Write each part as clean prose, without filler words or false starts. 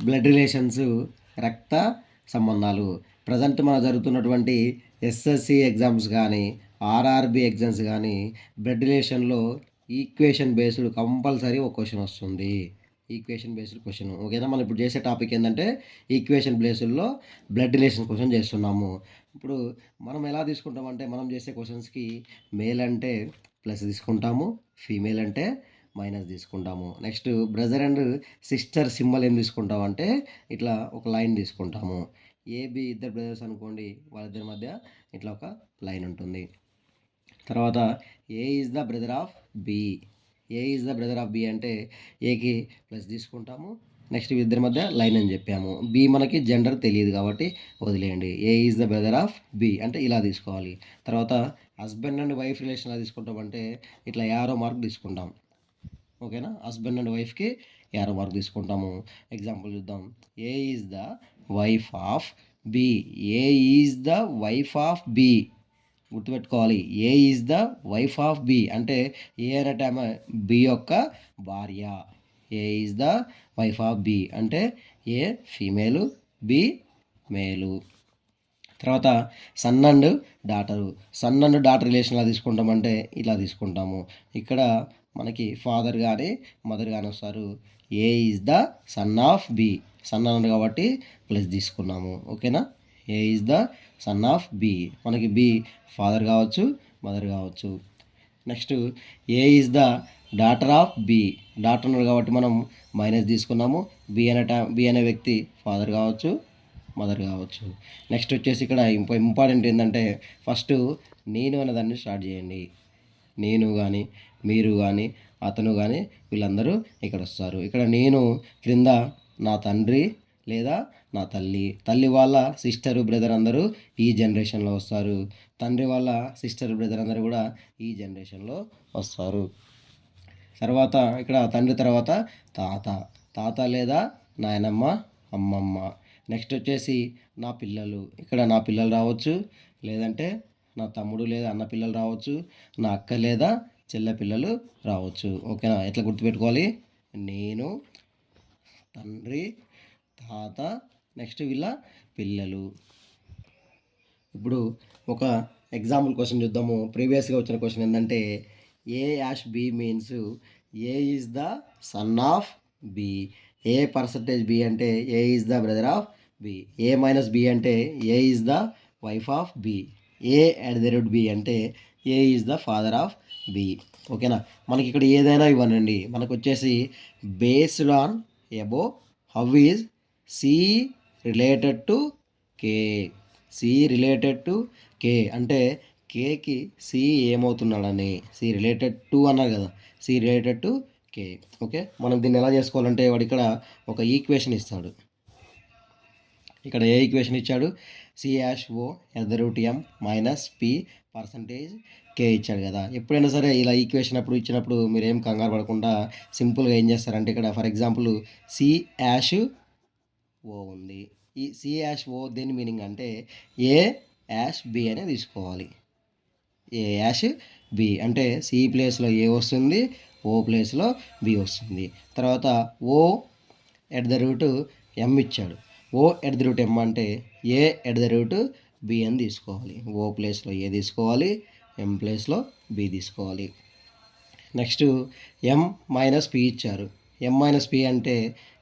Blood relations, రక్త సంబంధాలు. Present మన జరుగుతున్నటువంటి ఎస్ఎస్సి ఎగ్జామ్స్ కానీ, ఆర్ఆర్బి ఎగ్జామ్స్ కానీ బ్లడ్ రిలేషన్లో ఈక్వేషన్ బేస్డ్ కంపల్సరీ ఒక క్వశ్చన్ వస్తుంది. Equation based question. ఓకేనా? మనం ఇప్పుడు చేసే టాపిక్ ఏంటంటే ఈక్వేషన్ బేస్డ్లో బ్లడ్ రిలేషన్ క్వశ్చన్ చేస్తున్నాము. ఇప్పుడు మనం ఎలా తీసుకుంటామంటే మనం చేసే క్వశ్చన్స్కి మేల్ అంటే ప్లస్ తీసుకుంటాము, ఫీమేల్ అంటే మైనస్ తీసుకుంటాము. Next brother and sister symbol ఏం తీసుకుంటామంటే ఇట్లా ఒక లైన్ తీసుకుంటాము. ఏబి ఇద్దరు బ్రదర్స్ అనుకోండి, వాళ్ళిద్దరి మధ్య ఇట్లా ఒక లైన్ ఉంటుంది. తర్వాత A is the brother of B. A is the brother of B అంటే ఏకి ప్లస్ తీసుకుంటాము, నెక్స్ట్ ఇద్దరి మధ్య లైన్ అని చెప్పాము. బి మనకి జెండర్ తెలియదు కాబట్టి వదిలేయండి. A is the brother of B అంటే ఇలా తీసుకోవాలి. తర్వాత హస్బెండ్ అండ్ వైఫ్ రిలేషన్ ఎలా తీసుకుంటామంటే ఇట్లా యారో మార్క్ తీసుకుంటాం. ఓకేనా? హస్బెండ్ అండ్ వైఫ్కి యారో మార్క్ తీసుకుంటాము. ఎగ్జాంపుల్ చూద్దాం. A is the wife of B. A is the wife of B. గుర్తుపెట్టుకోవాలి. A is the wife of B అంటే ఏ అనేట ఆమె బి యొక్క భార్య. A is the wife of B అంటే ఏ ఫీమేలు, బి మేలు. తర్వాత son and daughter. Son and daughter relation ఎలా తీసుకుంటామంటే ఇలా తీసుకుంటాము. ఇక్కడ మనకి ఫాదర్ కానీ మదర్ కానీ వస్తారు. A is the son of B. Son అన్నాడు కాబట్టి ప్లస్ తీసుకున్నాము. ఓకేనా? A is the son of B. మనకి బి ఫాదర్ కావచ్చు, మదర్ కావచ్చు. Next A is the daughter of B. Daughter అన్నాడు కాబట్టి మనం మైనస్ తీసుకున్నాము. బి అనే వ్యక్తి ఫాదర్ కావచ్చు, మదర్ కావచ్చు. నెక్స్ట్ వచ్చేసి ఇక్కడ ఇంపార్టెంట్ ఏంటంటే ఫస్ట్ నేను అనేదాన్ని స్టార్ట్ చేయండి. నేను కానీ, మీరు కానీ, అతను కానీ వీళ్ళందరూ ఇక్కడ వస్తారు. ఇక్కడ నేను క్రింద నా తండ్రి లేదా నా తల్లి వాళ్ళ సిస్టరు బ్రదర్ అందరూ ఈ జనరేషన్లో వస్తారు. తండ్రి వాళ్ళ సిస్టర్ బ్రదర్ అందరూ కూడా ఈ జనరేషన్లో వస్తారు. తర్వాత ఇక్కడ తండ్రి తర్వాత తాత లేదా నాయనమ్మ, అమ్మమ్మ. నెక్స్ట్ వచ్చేసి నా పిల్లలు. ఇక్కడ నా పిల్లలు రావచ్చు, లేదంటే నా తమ్ముడు లేదా అన్న పిల్లలు రావచ్చు, నా అక్క లేదా చెల్లె పిల్లలు రావచ్చు. ఓకేనా? ఎట్లా గుర్తుపెట్టుకోవాలి? నేను, తండ్రి, తాత, నెక్స్ట్ వీళ్ళ పిల్లలు. ఇప్పుడు ఒక ఎగ్జాంపుల్ క్వశ్చన్ చూద్దాము. ప్రీవియస్గా వచ్చిన క్వశ్చన్ ఏంటంటే A hash B means A is the son of B. A percentage B అంటే A is the brother of B. A minus B అంటే A is the wife of B. A at the rate B అంటే A is the father of B. ఓకేనా? మనకి ఇక్కడ ఏదైనా ఇవ్వనండి. మనకు వచ్చేసి based on above how is C related to K. C related to K అంటే కేకి సి ఏమవుతున్నాడని. సి రిలేటెడ్ టు అన్నారు కదా, C related to K. Okay, మనం దీన్ని ఎలా చేసుకోవాలంటే వాడు ఇక్కడ ఒక ఈక్వేషన్ ఇస్తాడు. ఇక్కడ ఏ ఈక్వేషన్ ఇచ్చాడు? C O L minus P percentage K ఇచ్చాడు కదా. ఎప్పుడైనా సరే ఇలా ఈక్వేషన్ అప్పుడు ఇచ్చినప్పుడు మీరు ఏం కంగారు పడకుండా సింపుల్గా ఏం చేస్తారంటే ఇక్కడ ఫర్ ఎగ్జాంపుల్ సిఓ ఉంది. ఈ సిఓ దేని మీనింగ్ అంటే ఏ యాష్ బి అనే తీసుకోవాలి. ఏ యాష్ బి అంటే సి ప్లేస్లో ఏ వస్తుంది, ఓ ప్లేస్లో బి వస్తుంది. తర్వాత ఓ ఎట్ ద రూట్ ఎం ఇచ్చాడు. ఓ ఎట్ ద రూట్ ఎం అంటే A at the root B అని తీసుకోవాలి. ఓ ప్లేస్లో ఏ తీసుకోవాలి, ఎం ప్లేస్లో బి తీసుకోవాలి. నెక్స్ట్ ఎం మైనస్ పి ఇచ్చారు. ఎం మైనస్ పి అంటే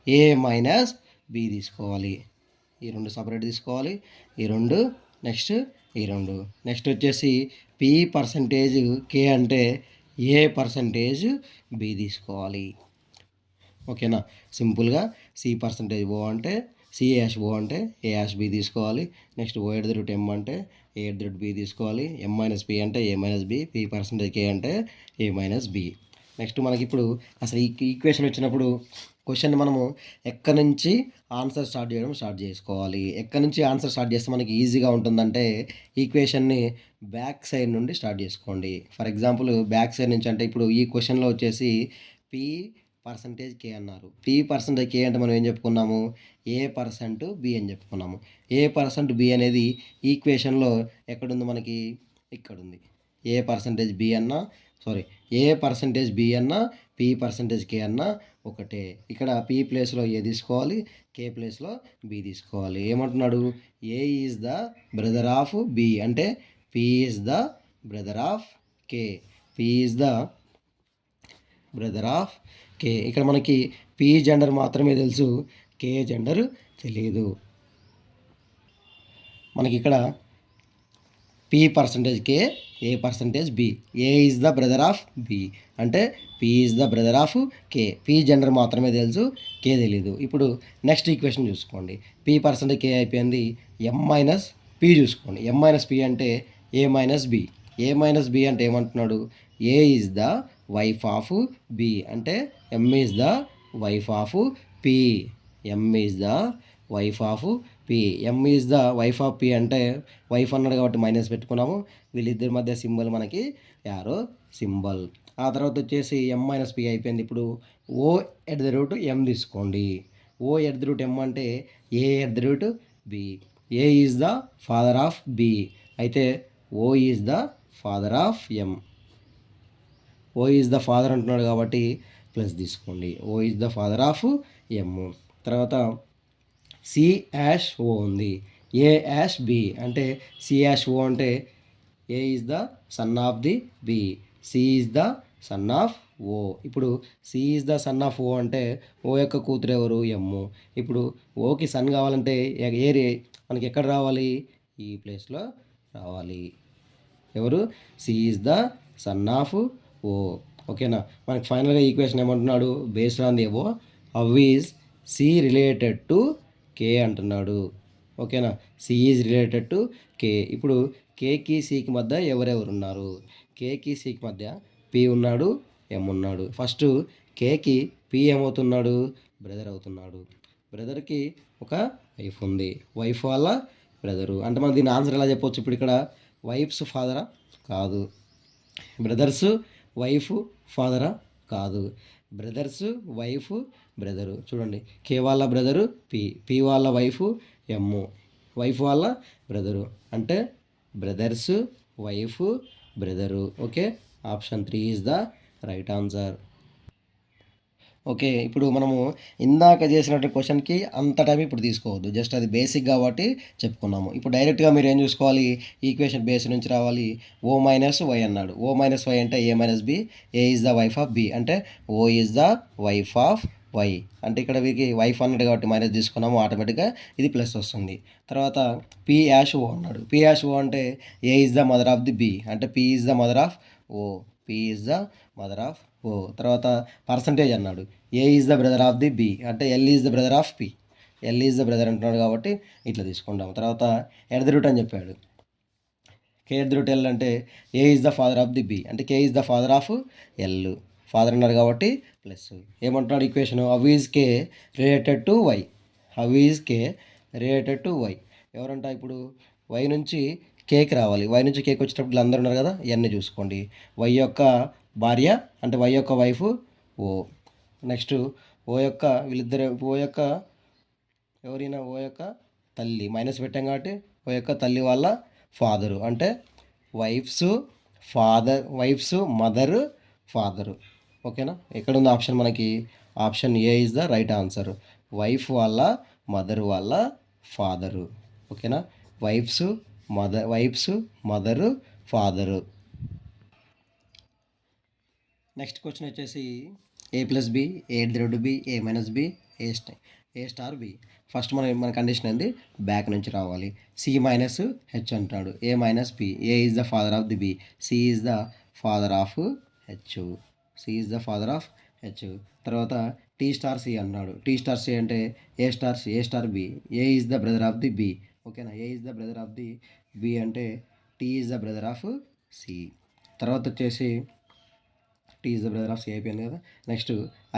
ఏ మైనస్ బి తీసుకోవాలి. ఈ రెండు సపరేట్ తీసుకోవాలి. ఈ రెండు నెక్స్ట్ ఈ రెండు. నెక్స్ట్ వచ్చేసి పి పర్సంటేజ్ కే అంటే ఏ పర్సంటేజ్ బి తీసుకోవాలి. ఓకేనా? సింపుల్గా సి పర్సంటేజ్ ఓ అంటే సి యాష్ ఓ అంటే ఏ యాష్ బి తీసుకోవాలి. Next O at the root M అంటే A at the root B తీసుకోవాలి. ఎం మైనస్ పి అంటే A minus B, P percentage K అంటే ఏ మైనస్ బి. నెక్స్ట్ మనకి ఇప్పుడు అసలు ఈ ఈక్వేషన్ వచ్చినప్పుడు క్వశ్చన్ మనము ఎక్కడి నుంచి ఆన్సర్ స్టార్ట్ చేసుకోవాలి. ఎక్కడి నుంచి ఆన్సర్ స్టార్ట్ చేస్తే మనకి ఈజీగా ఉంటుందంటే ఈక్వేషన్ని బ్యాక్ సైడ్ నుండి స్టార్ట్ చేసుకోండి. ఫర్ ఎగ్జాంపుల్ బ్యాక్ సైడ్ నుంచి అంటే ఇప్పుడు ఈ క్వశ్చన్లో వచ్చేసి పి పర్సంటేజ్ కే అన్నారు. పి పర్సంటేజ్ కే అంటే మనం ఏం చెప్పుకున్నాము? ఏ పర్సెంట్ బి అని చెప్పుకున్నాము. ఏ పర్సెంట్ బి అనేది ఈక్వేషన్లో ఎక్కడుంది మనకి? ఇక్కడుంది. ఏ పర్సంటేజ్ బి అన్నా ఏ పర్సంటేజ్ బి అన్నా పి పర్సంటేజ్ కే అన్నా ఒకటే. ఇక్కడ పి ప్లేస్లో ఏ తీసుకోవాలి, కే ప్లేస్లో బి తీసుకోవాలి. ఏమంటున్నాడు, A is the brother of B అంటే P is the brother of K. P is the brother of K. ఇక్కడ మనకి పి జెండర్ మాత్రమే తెలుసు, కే జెండర్ తెలియదు. మనకి ఇక్కడ P percentage K, A percentage B. A is the brother of B అంటే P is the brother of K. P gender మాత్రమే తెలుసు, కే తెలీదు. ఇప్పుడు నెక్స్ట్ ఈక్వేషన్ చూసుకోండి. పి పర్సంటేజ్ కే అయిపోయింది, ఎం మైనస్ పి చూసుకోండి. ఎం మైనస్ పి అంటే A minus B. A minus B అంటే ఏమంటున్నాడు, A is the wife of B అంటే M is the wife of P. M is the wife of P. M is the wife of P అంటే wife అన్నాడు కాబట్టి minus పెట్టుకున్నాము. వీళ్ళిద్దరి మధ్య symbol మనకి యారో సింబల్. ఆ తర్వాత వచ్చేసి ఎం మైనస్ పి అయిపోయింది. ఇప్పుడు O at the root M తీసుకోండి. O at the root M అంటే A at the root B. A is the father of B అయితే O is the father of M. O is the father అంటున్నాడు కాబట్టి plus తీసుకోండి. O is the father of M. తర్వాత C hash O ఉంది. A hash B అంటే C hash O అంటే A is the son of the B. C is the son of O. ఇప్పుడు C is the son of O అంటే O యొక్క కూతురు ఎవరు, M. ఇప్పుడు ఓకి సన్ కావాలంటే ఏ మనకి ఎక్కడ రావాలి, ఈ ప్లేస్లో రావాలి. ఎవరు, C is the son of O. ఓకేనా. మనకి ఫైనల్గా ఈక్వేషన్ ఏమంటున్నాడు, based on the above how is C related to K అంటున్నాడు. ఓకేనా. C is related to K. ఇప్పుడు కేకి సికి మధ్య ఎవరెవరు ఉన్నారు, కేకి సికి మధ్య పి ఉన్నాడు, ఎం ఉన్నాడు. ఫస్ట్ కేకి పి ఏమవుతున్నాడు, బ్రదర్ అవుతున్నాడు. బ్రదర్కి ఒక వైఫ్ ఉంది, వైఫ్ వాళ్ళ బ్రదరు అంటే మనం దీని ఆన్సర్ ఎలా చెప్పవచ్చు. ఇప్పుడు ఇక్కడ వైఫ్స్ ఫాదరా కాదు, బ్రదర్స్ వైఫ్ ఫాదరా కాదు, బ్రదర్స్ వైఫ్ బ్రదరు. చూడండి, కే వాళ్ళ బ్రదరు పి, పి వాళ్ళ వైఫ్ ఎమ్, వైఫ్ వాళ్ళ బ్రదరు అంటే brother's wife brother. Okay, option 3 is the right answer. Okay, ఇప్పుడు మనము ఇందాక చేసినటువంటి క్వశ్చన్కి అంత టైం ఇప్పుడు తీసుకోవద్దు, జస్ట్ అది బేసిక్ కాబట్టి చెప్పుకున్నాము. ఇప్పుడు డైరెక్ట్గా మీరు ఏం చూసుకోవాలి, ఈక్వేషన్ బేస్ నుంచి రావాలి. ఓ మైనస్ వై అన్నాడు. ఓ మైనస్ వై అంటే A minus B. A is the wife of B అంటే O is the wife of Y. అంటే ఇక్కడ వీరికి వైఫ్ అన్నాడు కాబట్టి మైనస్ తీసుకున్నాము, ఆటోమేటిక్గా ఇది ప్లస్ వస్తుంది. తర్వాత పి యాష్ ఓ అన్నాడు. పి యాష్ ఓ అంటే A is the mother of the B అంటే P is the mother of O. P is the mother of O. తర్వాత పర్సంటేజ్ అన్నాడు. A is the brother of the B అంటే L is the brother of P. L is the brother అంటున్నాడు కాబట్టి ఇట్లా తీసుకుంటాము. తర్వాత at the root అని చెప్పాడు. K at the root L అంటే A is the father of the B అంటే K is the father of L. Father అన్నాడు కాబట్టి ప్లస్. ఏమంటున్నాడు equation, how is K related to Y. How is K related to Y. ఎవరంట ఇప్పుడు why నుంచి cake రావాలి. Why నుంచి cake వచ్చేటప్పుడు అందరూ ఉన్నారు కదా, ఇవన్నీ చూసుకోండి. వై యొక్క భార్య అంటే వై యొక్క వైఫ్ ఓ. నెక్స్ట్ ఓ యొక్క వీళ్ళిద్దరు ఓ యొక్క ఎవరైనా ఓ యొక్క తల్లి మైనస్ పెట్టాం కాబట్టి ఓ యొక్క తల్లి వాళ్ళ ఫాదరు అంటే wife's father, wife's mother father. ఓకేనా. ఎక్కడుంది ఆప్షన్ మనకి, option A is the right answer. Wife వాళ్ళ మదర్ వాళ్ళ ఫాదరు. ఓకేనా. Wife's mother father. Next question వచ్చేసి A plus B, A at the root B, A minus B, A star B. First మన condition ఏంది, back నుంచి రావాలి. C minus H అంటున్నాడు. A minus B. A is the father of the B. C is the father of H. C is the father of H. తర్వాత T star C అన్నాడు. T star C అంటే A star B. A is the brother of the B. ఓకేనా. A is the brother of the B అంటే T is the brother of C. తర్వాత వచ్చేసి T is the brother of C అయిపోయింది కదా. Next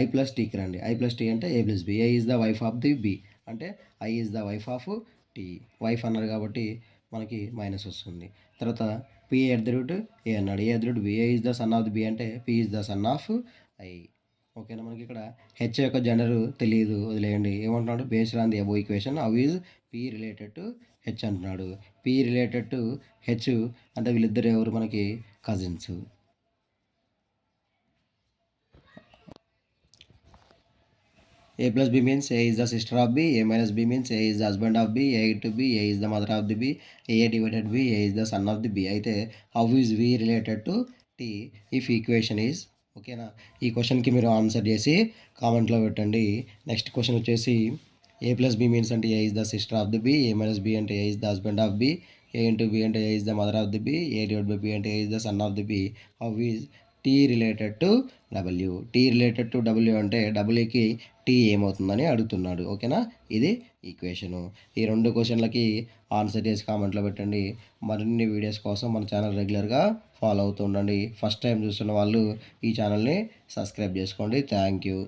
I plus టీకి రండి. I plus T అంటే A plus B. A is the wife of the B అంటే I is the wife of T. Wife అన్నారు కాబట్టి మనకి మైనస్ వస్తుంది. తర్వాత P at the root A అన్నాడు. A at the root B. A is the son of the B అంటే P is the son of I. ఓకేనా. మనకి ఇక్కడ హెచ్ యొక్క జెండర్ తెలియదు, వదిలేయండి. ఏమంటున్నాడు, based on the above equation how is P related to H అంటున్నాడు. P related to H అంటే వీళ్ళిద్దరు ఎవరు మనకి cousins. A plus B means A is the sister of B, A minus B means A is the husband of B, A to B, A is the mother of the B, A divided B, A is the son of the B. అయితే how is V related to T if equation is ఓకేనా. ఈ క్వశ్చన్కి మీరు answer చేసి కామెంట్లో పెట్టండి. Next question వచ్చేసి A plus B means అంటే A is the sister of the B, A minus B అంటే A is the husband of B, A into B అంటే A is the mother of the B, A divide by B అంటే A is the son of the B. How is T related to W. T related to W అంటే డబ్ల్యూకి tea ఏమవుతుందని అడుగుతున్నాడు. ఓకేనా, ఇది equation. ఈ రెండు క్వశ్చన్లకి ఆన్సర్ చేసి కామెంట్లో పెట్టండి. మరిన్ని వీడియోస్ కోసం మన ఛానల్ రెగ్యులర్గా ఫాలో అవుతూ ఉండండి. ఫస్ట్ టైం చూస్తున్న వాళ్ళు ఈ ఛానల్ని సబ్స్క్రైబ్ చేసుకోండి. Thank you.